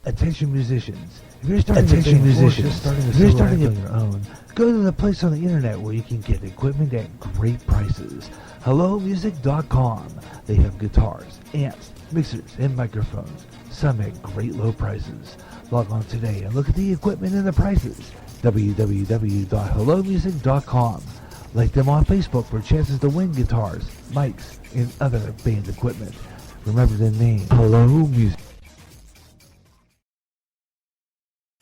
Attention musicians. If you're starting a your own, go to the place on the internet where you can get equipment at great prices. HelloMusic.com. They have guitars, amps, mixers, and microphones. Some at great low prices. Log on today and look at the equipment and the prices. www.hellomusic.com. Like them on Facebook for chances to win guitars, mics, and other band equipment. Remember the name, Hello Music.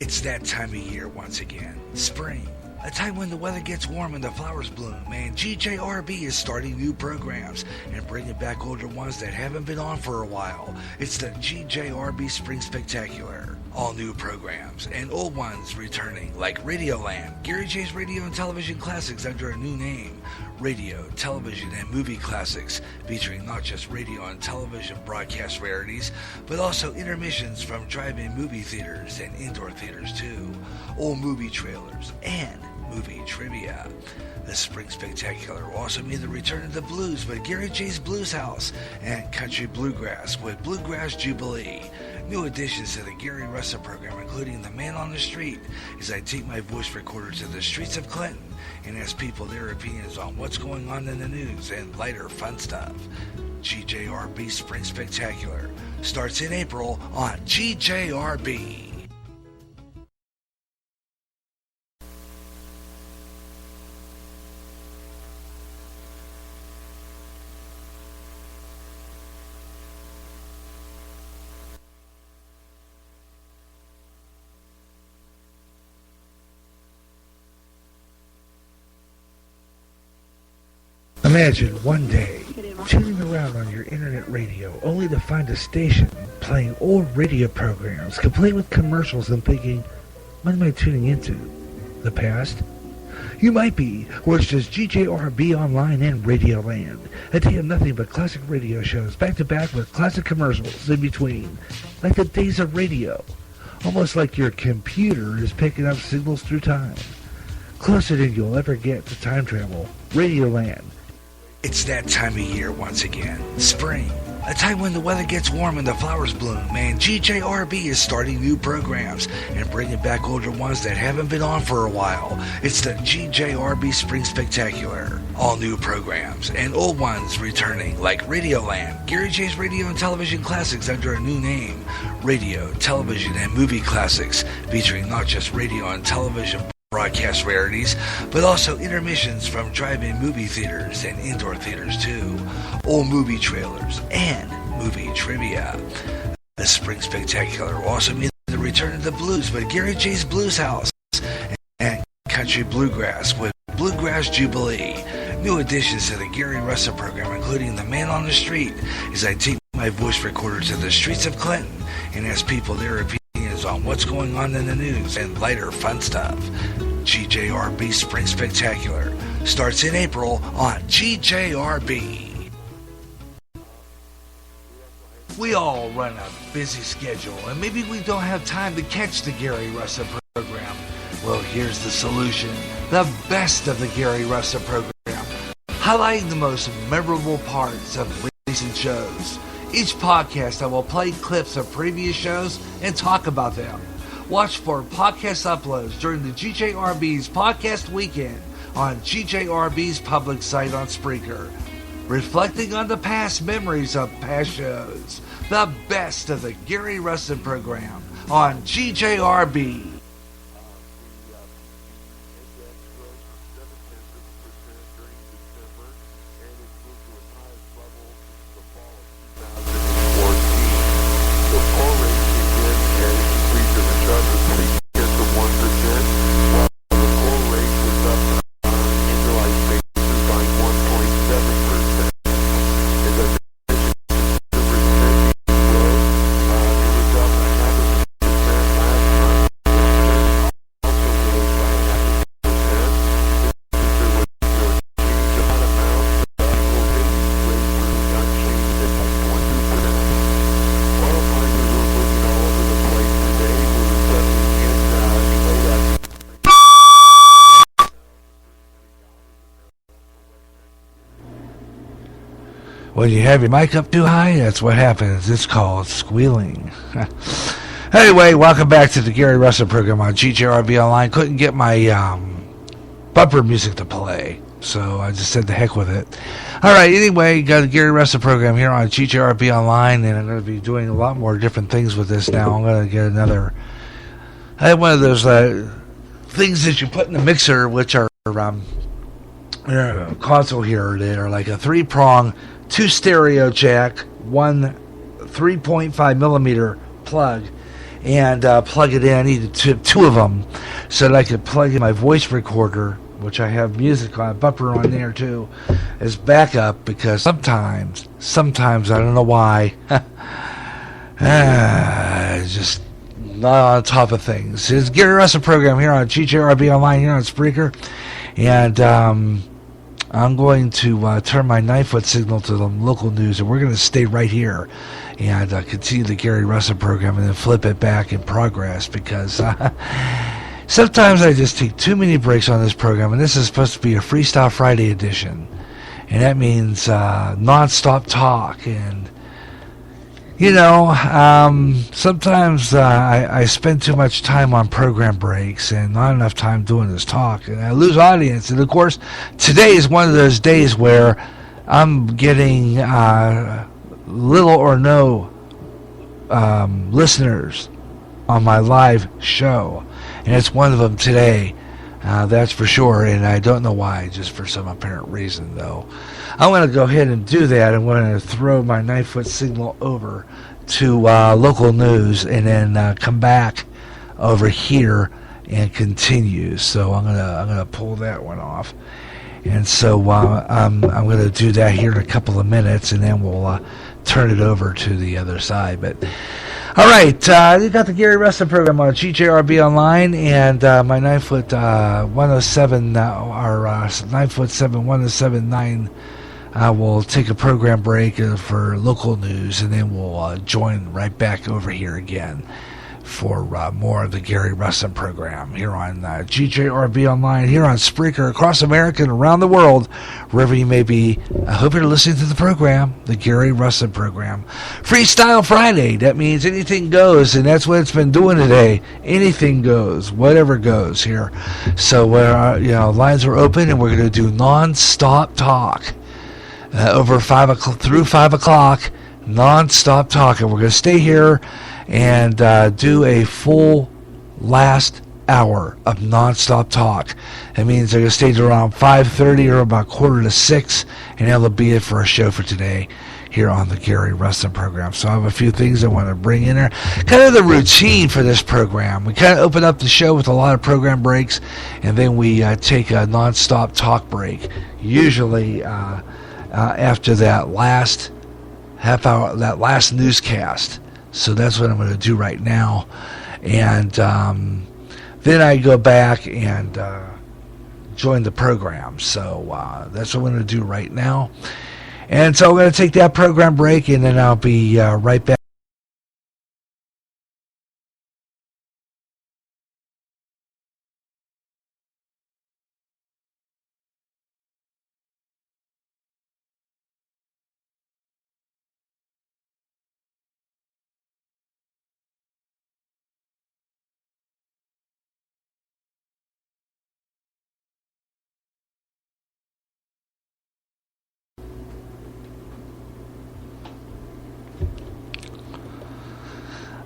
It's that time of year once again. Spring. A time when the weather gets warm and the flowers bloom, and GJRB is starting new programs and bringing back older ones that haven't been on for a while. It's the GJRB Spring Spectacular. All new programs and old ones returning, like Radioland, Gary J's Radio and Television Classics under a new name. Radio, television, and movie classics, featuring not just radio and television broadcast rarities, but also intermissions from drive-in movie theaters and indoor theaters too. Old movie trailers and movie trivia. The Spring Spectacular will also mean the return of the blues with Gary J's Blues House and country bluegrass with Bluegrass Jubilee. New additions to the Gary Russen program, including The Man on the Street, as I take my voice recorder to the streets of Clinton and ask people their opinions on what's going on in the news and lighter fun stuff. GJRB Spring Spectacular starts in April on GJRB. Imagine one day tuning around on your internet radio only to find a station playing old radio programs complete with commercials and thinking, what am I tuning into? The past? You might be, or it's just GJRB Online and Radioland. A day of nothing but classic radio shows back to back with classic commercials in between, like the days of radio. Almost like your computer is picking up signals through time. Closer than you'll ever get to time travel. Radioland. It's that time of year once again. Spring. A time when the weather gets warm and the flowers bloom, and GJRB is starting new programs and bringing back older ones that haven't been on for a while. It's the GJRB Spring Spectacular. All new programs and old ones returning, like Radioland, Gary J's Radio and Television Classics under a new name. Radio, television, and movie classics, featuring not just radio and television broadcast rarities, but also intermissions from drive-in movie theaters and indoor theaters too. Old movie trailers and movie trivia. The Spring Spectacular will also mean the return of the blues with Gary J's Blues House and country bluegrass with Bluegrass Jubilee. New additions to the Gary Russen program, including The Man on the Street, as I take my voice recorder to the streets of Clinton and ask people their opinions on what's going on in the news and lighter fun stuff. GJRB Spring Spectacular starts in April on GJRB. We all run a busy schedule, and maybe we don't have time to catch the Gary Russen program. Well, here's the solution. The best of the Gary Russen program, highlighting the most memorable parts of recent shows. Each podcast I will play clips of previous shows and talk about them. Watch for podcast uploads during the GJRB's podcast weekend on GJRB's public site on Spreaker. Reflecting on the past memories of past shows. The best of the Gary Russen program on GJRB. When you have your mic up too high, that's what happens. It's called squealing. Anyway, welcome back to the Gary Russen program on GJRB Online. Couldn't get my bumper music to play, so I just said the heck with it. All right, anyway, got the Gary Russen program here on GJRB Online, and I'm going to be doing a lot more different things with this now. I'm going to get another... I have one of those things that you put in the mixer, which are console here. They are like a 3-prong, 2 stereo jack, 1 3.5 millimeter plug, and plug it in. I needed two of them so that I could plug in my voice recorder, which I have music on, bumper on there too, as backup, because sometimes I don't know why, just not on top of things. It's Gary Russen program here on GJRB Online, here on Spreaker, and I'm going to turn my 9-foot signal to the local news, and we're going to stay right here and continue the Gary Russen program and then flip it back in progress, because sometimes I just take too many breaks on this program, and this is supposed to be a Freestyle Friday edition, and that means non-stop talk. And sometimes I spend too much time on program breaks and not enough time doing this talk, and I lose audience. And of course, today is one of those days where I'm getting little or no listeners on my live show, and it's one of them today. That's for sure, and I don't know why, just for some apparent reason, though. I'm going to go ahead and do that. I'm going to throw my 9-foot signal over to local news, and then come back over here and continue. So I'm gonna pull that one off, and so I'm going to do that here in a couple of minutes, and then we'll turn it over to the other side. But all right, you got the Gary Russen program on GJRB Online, and my 9-foot 107, our 9-foot 7 107.9. We'll take a program break for local news, and then we'll join right back over here again for more of the Gary Russen program here on GJRB Online, here on Spreaker, across America and around the world, wherever you may be. I hope you're listening to the program, the Gary Russen program. Freestyle Friday, that means anything goes, and that's what it's been doing today. Anything goes, whatever goes here. So lines are open, and we're going to do non-stop talk. Over 5 o'clock through 5 o'clock, non-stop talk, and we're going to stay here and do a full last hour of non-stop talk. That means they're going to stay to around 5:30 or about 5:45, and that'll be it for our show for today here on the Gary Russen program. So I have a few things I want to bring in there. Kind of the routine for this program. We kind of open up the show with a lot of program breaks, and then we take a non-stop talk break, usually after that last half hour, that last newscast. So that's what I'm going to do right now. And then I go back and join the program. So that's what I'm going to do right now. And so I'm going to take that program break, and then I'll be right back.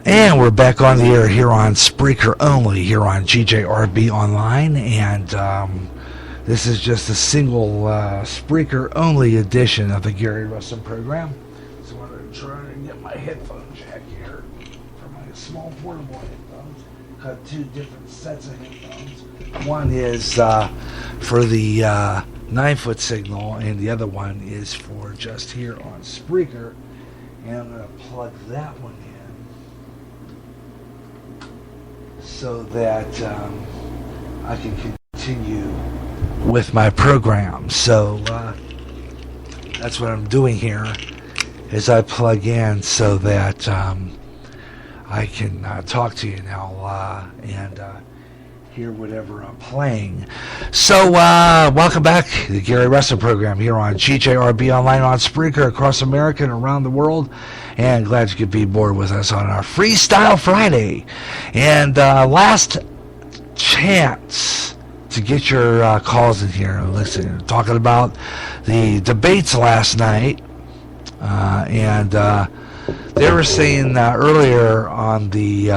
And we're back on the air here on Spreaker only, here on GJRB Online, and this is just a single Spreaker only edition of the Gary Russen program. So I'm going to try and get my headphone jack here for my small portable headphones. Got two different sets of headphones. One is for the 9-foot signal, and the other one is for just here on Spreaker. And I'm going to plug that one in, so that I can continue with my program. So that's what I'm doing here, is I plug in so that I can talk to you now and hear whatever I'm playing. So, welcome back to the Gary Russen program here on GJRB Online, on Spreaker, across America and around the world. And glad you could be aboard with us on our Freestyle Friday. And last chance to get your calls in here. Listen, talking about the debates last night. And they were saying earlier on the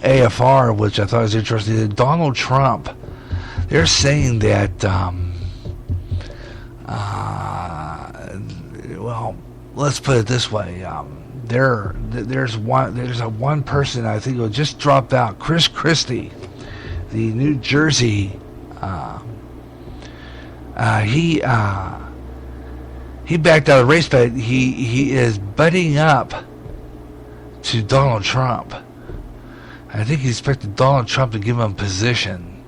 AFR, which I thought was interesting, that Donald Trump, they're saying that, well, let's put it this way. There's one person, I think, who just dropped out, Chris Christie, the New Jersey, he backed out of the race, but he is butting up to Donald Trump. I think he expected Donald Trump to give him a position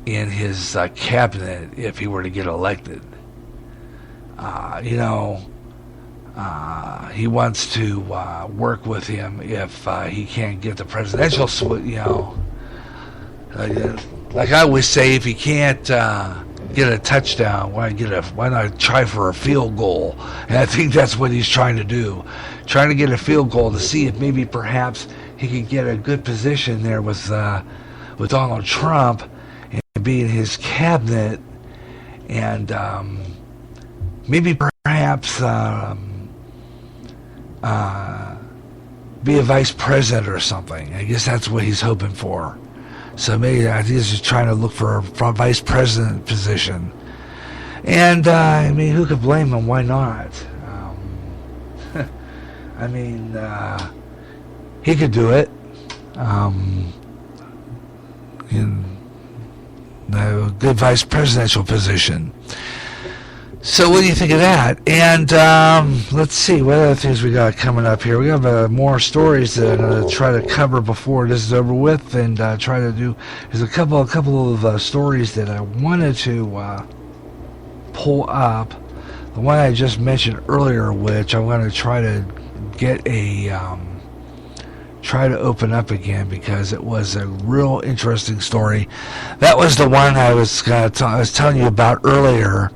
in his cabinet if he were to get elected. He wants to work with him if he can't get the presidential, like I always say, if he can't get a touchdown, why not try for a field goal? And I think that's what he's trying to do, trying to get a field goal to see if maybe perhaps he could get a good position there with Donald Trump and be in his cabinet, and maybe perhaps be a vice president or something. I guess that's what he's hoping for. So maybe I think he's just trying to look for a vice president position. And, I mean, who could blame him? Why not? I mean, he could do it. In a good vice presidential position. So what do you think of that? And let's see, what other things we got coming up here. We have more stories that I'm going to try to cover before this is over with, and try to do. There's a couple of stories that I wanted to pull up. The one I just mentioned earlier, which I'm going to try to get try to open up again because it was a real interesting story. That was the one I was telling you about earlier,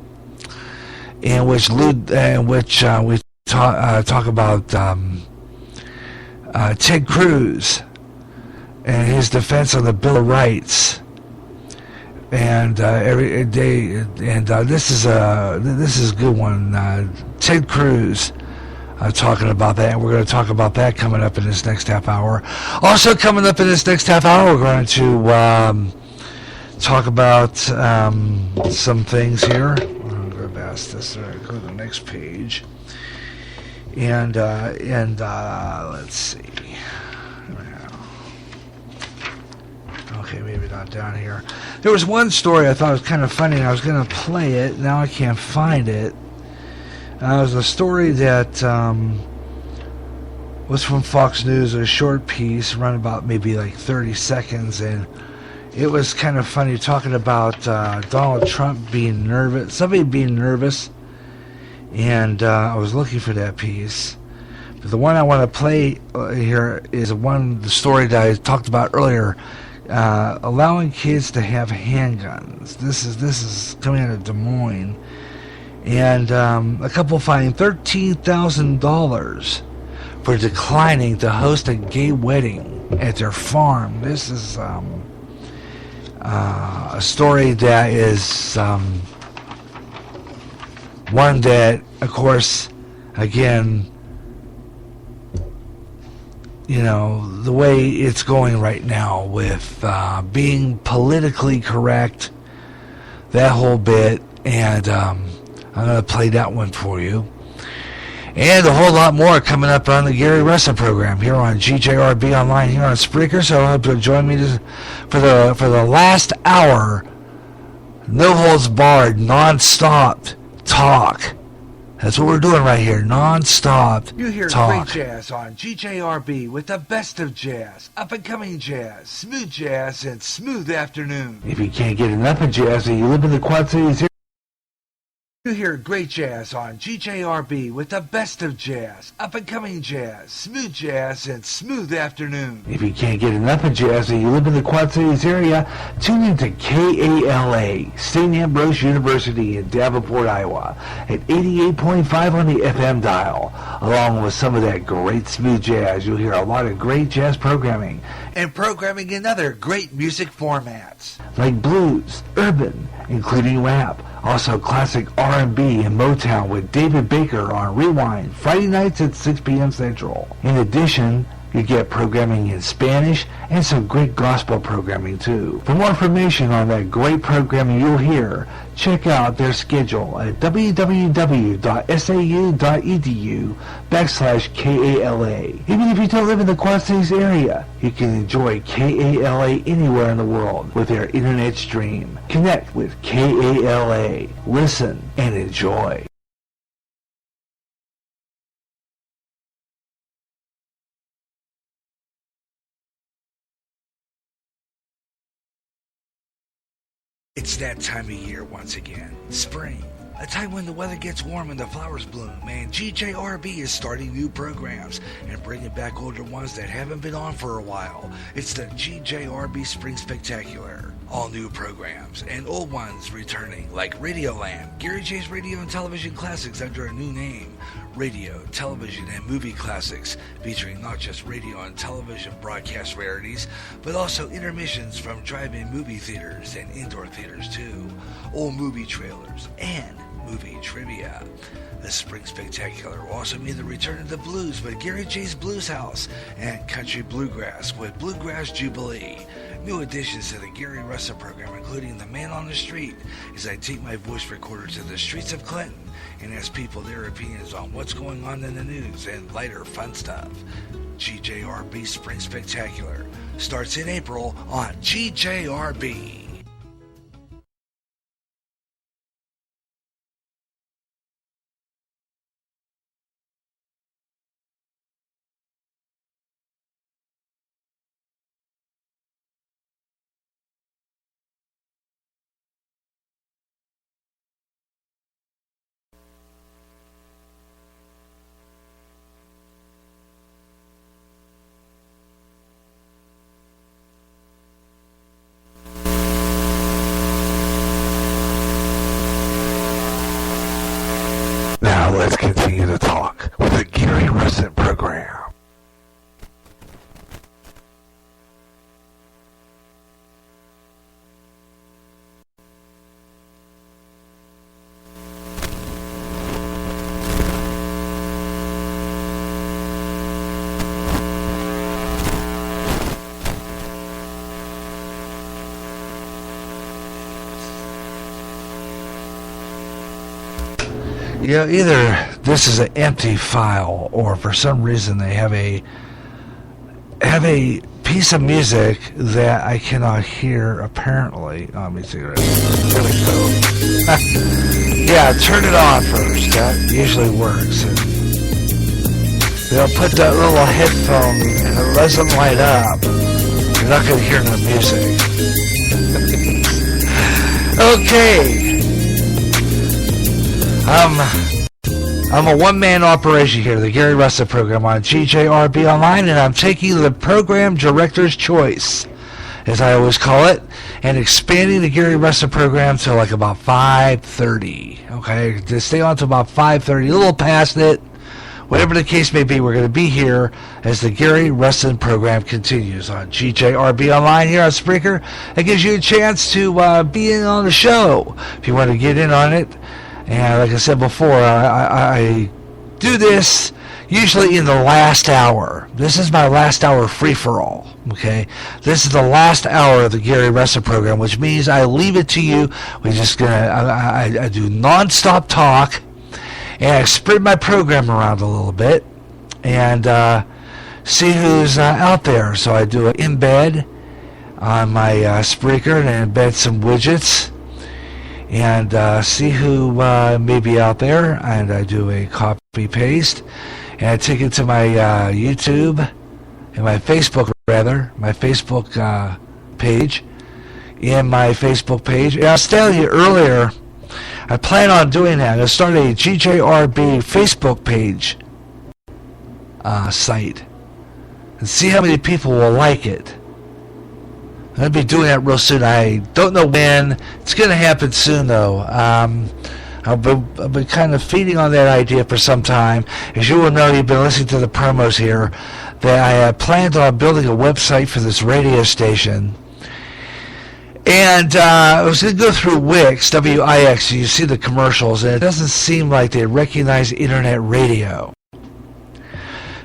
in which we talk about Ted Cruz and his defense of the Bill of Rights, and every day, and this is a good one. Ted Cruz talking about that, and we're going to talk about that coming up in this next half hour. Also coming up in this next half hour, we're going to talk about some things here. This. Go to the next page, and let's see. Okay, maybe not down here. There was one story I thought was kind of funny, and I was going to play it. Now I can't find it. It was a story that was from Fox News, a short piece, run about maybe like 30 seconds, and it was kind of funny talking about Donald Trump being nervous, somebody being nervous, and I was looking for that piece. But the one I want to play here is the story that I talked about earlier, allowing kids to have handguns. This is coming out of Des Moines, and a couple fined $13,000 for declining to host a gay wedding at their farm. This is a story that is one that, of course, again, the way it's going right now with being politically correct, that whole bit, and I'm going to play that one for you. And a whole lot more coming up on the Gary Russen program here on GJRB Online here on Spreaker. So I hope you'll join me for the last hour. No holds barred, non-stop talk. That's what we're doing right here, non-stop talk. You hear great jazz on GJRB with the best of jazz, up-and-coming jazz, and smooth afternoon. If you can't get enough of jazz and you live in the Quad Cities You hear great jazz on GJRB with the best of jazz, up-and-coming jazz, and smooth afternoon. If you can't get enough of jazz and you live in the Quad Cities area, tune in to KALA, St. Ambrose University in Davenport, Iowa, at 88.5 on the FM dial. Along with some of that great smooth jazz, you'll hear a lot of great jazz programming. And programming in other great music formats. Like blues, urban, including rap. Also classic R&B and Motown with David Baker on Rewind, Friday nights at 6 p.m. Central. In addition, you get programming in Spanish and some great gospel programming too. For more information on that great programming you'll hear, check out their schedule at www.sau.edu/KALA. Even if you don't live in the Quad Cities area, you can enjoy KALA anywhere in the world with their internet stream. Connect with KALA. Listen and enjoy. It's that time of year once again. Spring. A time when the weather gets warm and the flowers bloom, and GJRB is starting new programs and bringing back older ones that haven't been on for a while. It's the GJRB Spring Spectacular. All new programs and old ones returning, like Radioland, Gary J's radio and television classics under a new name. Radio, television, and movie classics, featuring not just radio and television broadcast rarities, but also intermissions from drive-in movie theaters and indoor theaters too. Old movie trailers and movie trivia. The Spring Spectacular will also mean the return of the blues with Gary J's Blues House and country bluegrass with Bluegrass Jubilee. New additions to the Gary Russen program, including The Man on the Street, as I take my voice recorder to the streets of Clinton and ask people their opinions on what's going on in the news and lighter fun stuff. GJRB Spring Spectacular starts in April on GJRB. Now let's continue to talk with the Gary Russen program. You know, either this is an empty file, or for some reason they have a piece of music that I cannot hear. Apparently, let me see. There we go. Yeah, turn it on first. That usually works. And they'll put that little headphone, and it doesn't light up. You're not going to hear no music. Okay. I'm a one-man operation here, the Gary Russen program on GJRB Online, and I'm taking the program director's choice, as I always call it, and expanding the Gary Russen program to like about 5:30. Okay, to stay on to about 5:30, a little past it. Whatever the case may be, we're going to be here as the Gary Russen program continues on GJRB Online here on Spreaker. It gives you a chance to be in on the show if you want to get in on it. And like I said before, I do this usually in the last hour. This is my last hour free-for-all, okay? This is the last hour of the Gary Russen program, which means I leave it to you. I do non-stop talk, and I spread my program around a little bit, and see who's out there. So I do an embed on my Spreaker and embed some widgets, and see who may be out there, and I do a copy paste, and I take it to my YouTube and my Facebook page. In my Facebook page, and I was telling you earlier, I plan on doing that. I'm going to start a GJRB Facebook page site and see how many people will like it. I'm going to be doing that real soon. I don't know when. It's going to happen soon, though. I've been kind of feeding on that idea for some time. As you will know, you've been listening to the promos here, that I had planned on building a website for this radio station. And I was going to go through Wix, W-I-X, and you see the commercials, and it doesn't seem like they recognize internet radio.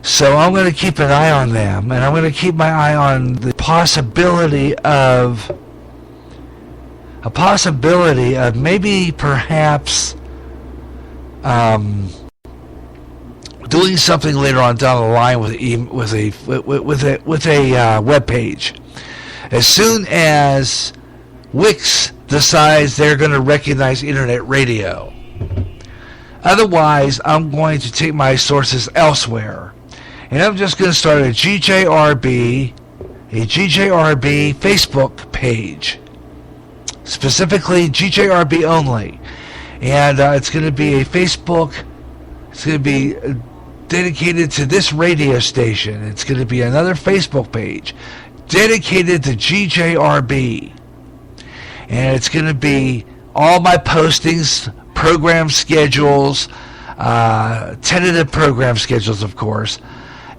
So I'm going to keep an eye on them, and I'm going to keep my eye on the possibility of maybe perhaps doing something later on down the line with a web page. As soon as Wix decides they're going to recognize internet radio. Otherwise, I'm going to take my sources elsewhere. And I'm just going to start a GJRB Facebook page. Specifically, GJRB only. And it's going to be a Facebook, it's going to be dedicated to this radio station. It's going to be another Facebook page dedicated to GJRB. And it's going to be all my postings, program schedules, tentative program schedules, of course,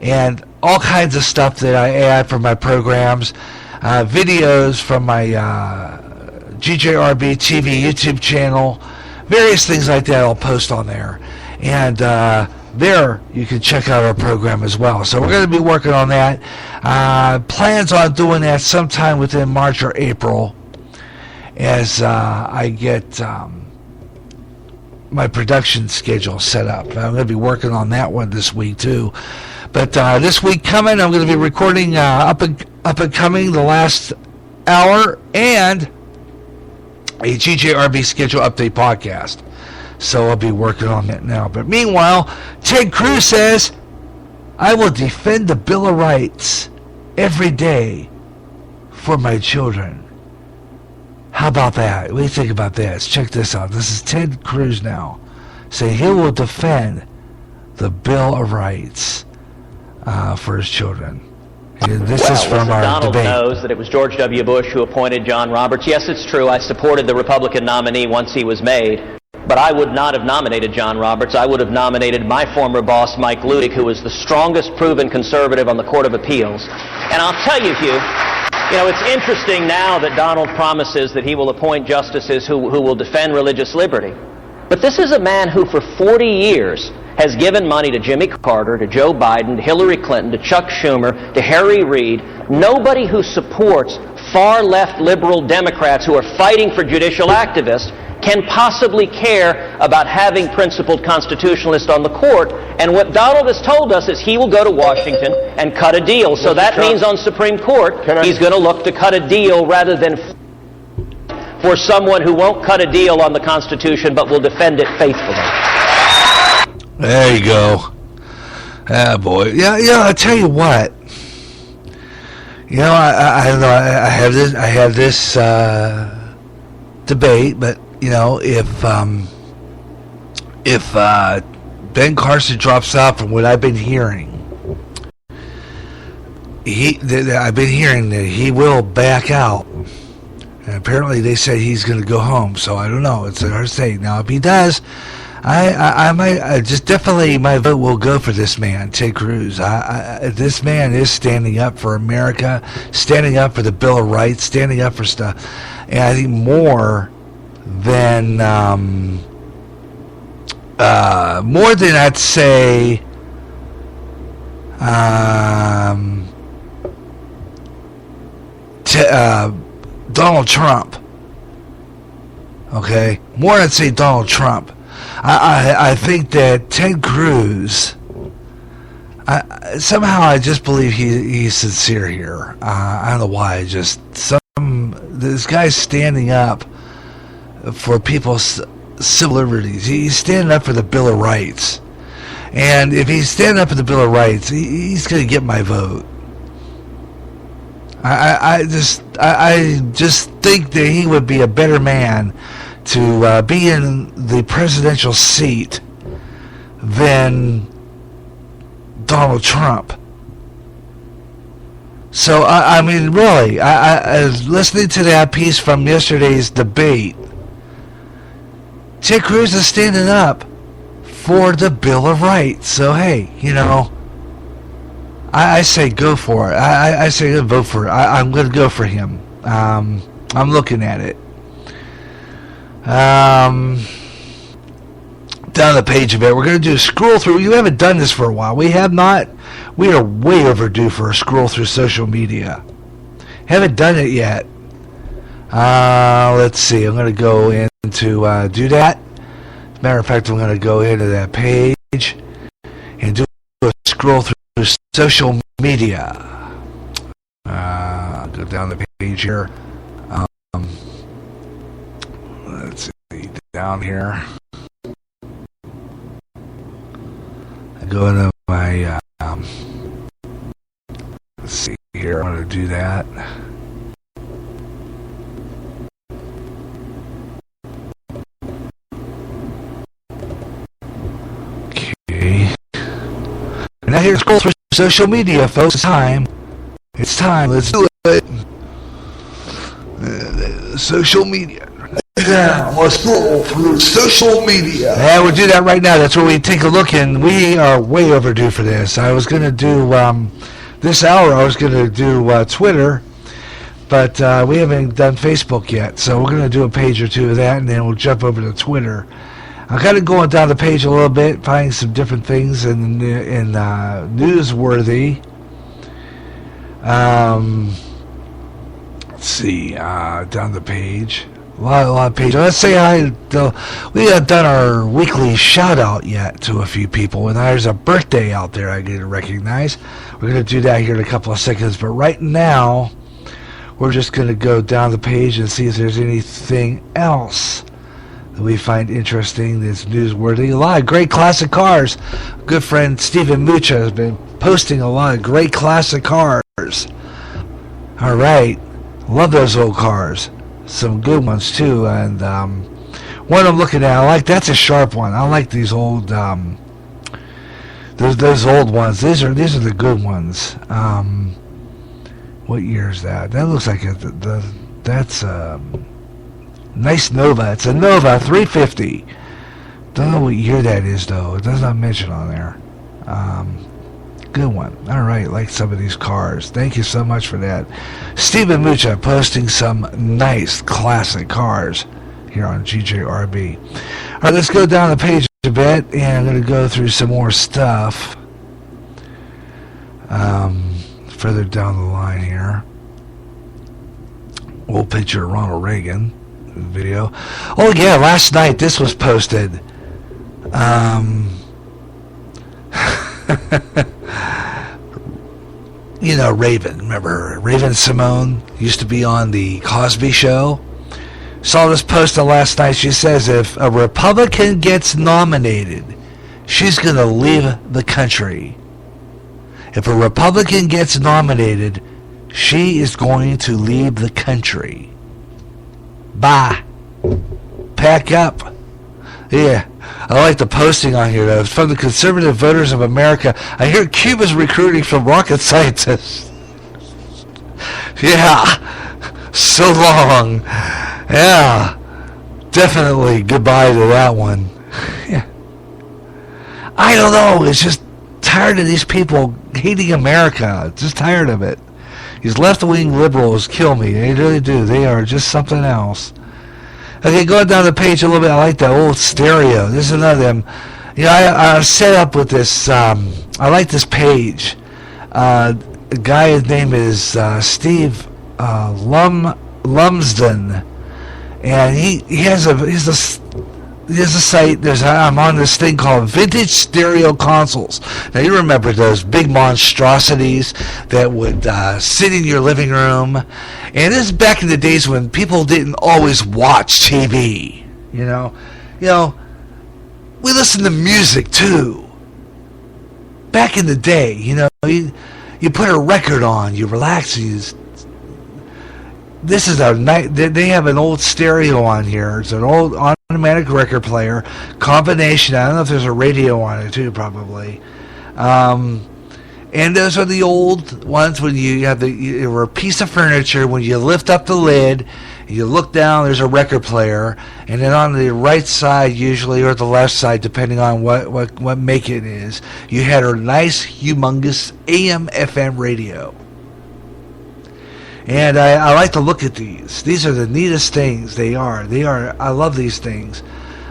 and all kinds of stuff that I add for my programs, videos from my GJRB TV YouTube channel, various things like that I'll post on there. And there you can check out our program as well. So we're going to be working on that. Plans on doing that sometime within March or April as I get my production schedule set up. I'm going to be working on that one this week too. But this week coming, I'm going to be recording up and coming the last hour and a GJRB schedule update podcast. So I'll be working on that now. But meanwhile, Ted Cruz says, I will defend the Bill of Rights every day for my children. How about that? What do you think about this? Check this out. This is Ted Cruz now saying he will defend the Bill of Rights for his children. And this is from our Donald debate. knows that it was George W. Bush who appointed John Roberts. Yes, it's true. I supported the Republican nominee once he was made. But I would not have nominated John Roberts. I would have nominated my former boss, Mike Ludig, who was the strongest proven conservative on the Court of Appeals. And I'll tell you, Hugh, it's interesting now that Donald promises that he will appoint justices who will defend religious liberty. But this is a man who for 40 years has given money to Jimmy Carter, to Joe Biden, to Hillary Clinton, to Chuck Schumer, to Harry Reid. Nobody who supports far-left liberal Democrats who are fighting for judicial activists can possibly care about having principled constitutionalists on the court. And what Donald has told us is he will go to Washington and cut a deal. So that means on Supreme Court, he's going to look to cut a deal rather than for someone who won't cut a deal on the Constitution but will defend it faithfully. There you go. Ah, boy. Yeah, I tell you what. I don't know. I have this debate, but if Ben Carson drops out, from what I've been hearing, I've been hearing that he will back out. And apparently they said he's going to go home. So I don't know. It's hard to say. Now, if he does, I might just definitely my vote will go for this man, Ted Cruz. This man is standing up for America, standing up for the Bill of Rights, standing up for stuff. And I think more than I'd say Donald Trump. Okay, more than I'd say Donald Trump. I think that Ted Cruz, somehow I just believe he's sincere here. I don't know why. This guy's standing up for people's civil liberties. He's standing up for the Bill of Rights. And if he's standing up for the Bill of Rights, he's going to get my vote. I just think that he would be a better man to be in the presidential seat than Donald Trump. So, I mean, really, I was listening to that piece from yesterday's debate. Ted Cruz is standing up for the Bill of Rights. So, hey, you know, I say go for it. I say vote for it. I'm going to go for him. I'm looking at it. Down the page a bit, we're going to do a scroll through. You haven't done this for a while. We have not. We are way overdue for a scroll through social media. Haven't done it yet. Let's see. I'm going to go into do that. As a matter of fact, I'm going to go into that page and do a scroll through social media. Go down the page here. Let's see. Down here. I go into my let's see here. I'm going to do that. Okay. And now here's scroll through social media, folks. It's time. It's time. Let's do it. Social media. Yeah, let's scroll through social media. Yeah, we'll do that right now. That's where we take a look, and we are way overdue for this. I was going to do, this hour, I was going to do Twitter, but we haven't done Facebook yet, so we're going to do a page or two of that, and then we'll jump over to Twitter. I'm kind of going down the page a little bit, finding some different things in newsworthy. Let's see, down the page. A lot of pages. Let's say we have done our weekly shout out yet to a few people, and there's a birthday out there I get to recognize. We're going to do that here in a couple of seconds, but right now we're just going to go down the page and see if there's anything else that we find interesting that's newsworthy. A lot of great classic cars. Good friend Stephen Mucha has been posting a lot of great classic cars. All right, love those old cars. Some good ones too, and one I'm looking at, I like. That's a sharp one. I like these old, those old ones. These are the good ones. What year is that? That looks like that's a nice Nova. It's a Nova 350. Don't know what year that is though. It does not mention on there. Good one. All right, like some of these cars. Thank you so much for that. Stephen Mucha posting some nice classic cars here on GJRB. All right, let's go down the page a bit, and I'm going to go through some more stuff further down the line here. Old picture of Ronald Reagan video. Oh, yeah, last night this was posted. You know, Raven, remember Raven Simone used to be on the Cosby Show. Saw this post last night. She says if a Republican gets nominated, she's going to leave the country. If a Republican gets nominated, she is going to leave the country. Bye. Pack up. Yeah, I like the posting on here, though. It's from the Conservative Voters of America. I hear Cuba's recruiting from rocket scientists. Yeah, so long. Yeah, definitely goodbye to that one. Yeah. I don't know, it's just tired of these people hating America. Just tired of it. These left-wing liberals kill me. They really do. They are just something else. Okay, going down the page a little bit, I like that old stereo. This is another of them. You know, I set up with this, I like this page. A guy, his name is Steve Lumsden. And he has a site. I'm on this thing called Vintage Stereo Consoles. Now you remember those big monstrosities that would sit in your living room, and this is back in the days when people didn't always watch TV. You know, we listened to music too. Back in the day, you know, you put a record on, you relax, This is a night. They have an old stereo on here. It's an old automatic record player combination. I don't know if there's a radio on it too, probably. And those are the old ones when you have they were a piece of furniture. When you lift up the lid, you look down, there's a record player, and then on the right side, usually, or the left side, depending on what make it is, you had a nice, humongous AM/FM radio. And I like to look at these. These are the neatest things. They are. I love these things.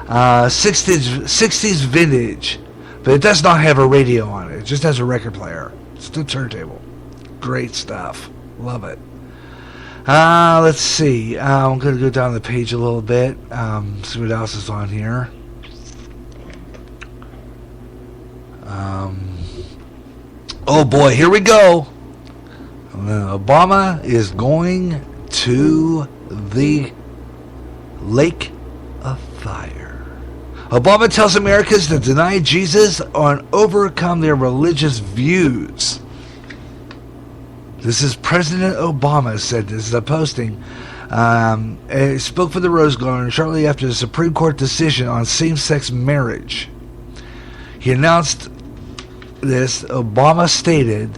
60s vintage. But it does not have a radio on it. It just has a record player. It's the turntable. Great stuff. Love it. Let's see. I'm going to go down the page a little bit. See what else is on here. Oh boy, here we go. Obama is going to the Lake of Fire. Obama tells Americans to deny Jesus and overcome their religious views. This is President Obama said this is a posting. He spoke for the Rose Garden shortly after the Supreme Court decision on same-sex marriage. He announced this. Obama stated